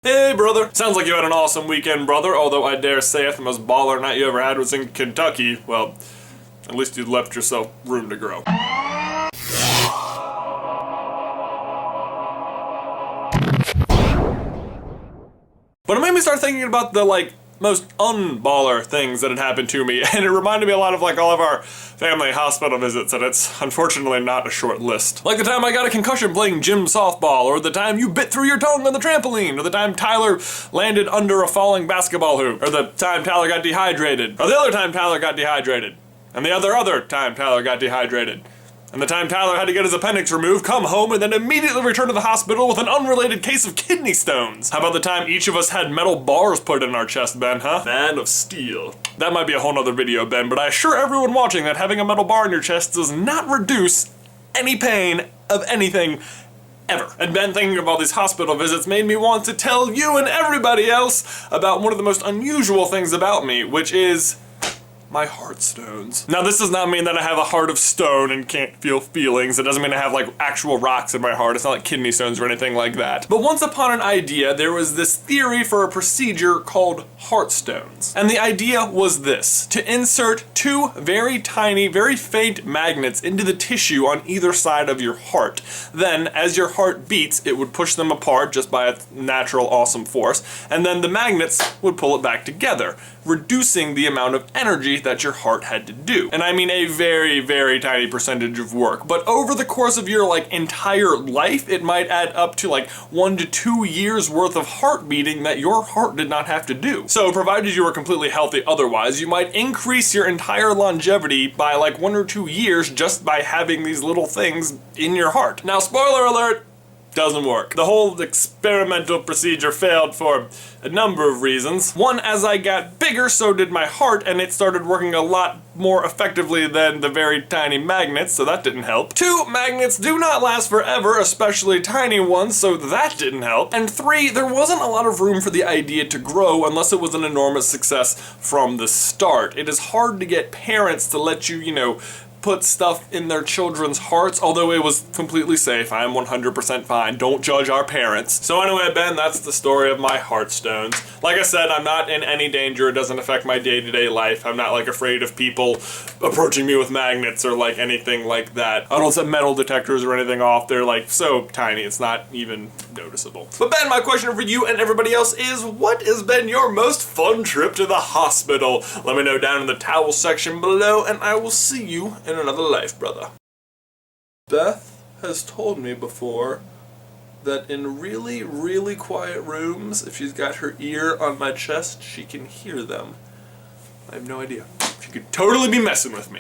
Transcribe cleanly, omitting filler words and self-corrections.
Hey, brother. Sounds like you had an awesome weekend, brother, although I dare say if the most baller night you ever had was in Kentucky, well, at least you left yourself room to grow. But it made me start thinking about the, most unballer things that had happened to me, and it reminded me a lot of, all of our family hospital visits, and it's unfortunately not a short list. Like the time I got a concussion playing gym softball, or the time you bit through your tongue on the trampoline, or the time Tyler landed under a falling basketball hoop, or the time Tyler got dehydrated, or the other time Tyler got dehydrated, and the other time Tyler got dehydrated. And the time Tyler had to get his appendix removed, come home, and then immediately return to the hospital with an unrelated case of kidney stones. How about the time each of us had metal bars put in our chest, Ben, huh? Man of steel. That might be a whole nother video, Ben, but I assure everyone watching that having a metal bar in your chest does not reduce any pain of anything ever. And Ben, thinking of all these hospital visits made me want to tell you and everybody else about one of the most unusual things about me, which is my heart stones. Now, this does not mean that I have a heart of stone and can't feel feelings. It doesn't mean I have actual rocks in my heart. It's not like kidney stones or anything like that. But once upon an idea, there was this theory for a procedure called heart stones. And the idea was this: to insert two very tiny, very faint magnets into the tissue on either side of your heart. Then, as your heart beats, it would push them apart just by its natural awesome force, and then the magnets would pull it back together, reducing the amount of energy that your heart had to do. And I mean a very, very tiny percentage of work. But over the course of your entire life, it might add up to 1 to 2 years worth of heart beating that your heart did not have to do. So provided you were completely healthy otherwise, you might increase your entire longevity by 1 or 2 years just by having these little things in your heart. Now, spoiler alert, doesn't work. The whole experimental procedure failed for a number of reasons. One, as I got bigger, so did my heart, and it started working a lot more effectively than the very tiny magnets, so that didn't help. 2, magnets do not last forever, especially tiny ones, so that didn't help. And 3, there wasn't a lot of room for the idea to grow unless it was an enormous success from the start. It is hard to get parents to let you, put stuff in their children's hearts, although it was completely safe. I am 100% fine. Don't judge our parents. So anyway, Ben, that's the story of my heart stones. Like I said, I'm not in any danger. It doesn't affect my day-to-day life. I'm not afraid of people approaching me with magnets or anything like that. I don't set metal detectors or anything off. They're so tiny, it's not even noticeable. But Ben, my question for you and everybody else is, what has been your most fun trip to the hospital? Let me know down in the towel section below, and I will see you in another life, brother. Beth has told me before that in really, really quiet rooms, if she's got her ear on my chest, she can hear them. I have no idea. She could totally be messing with me.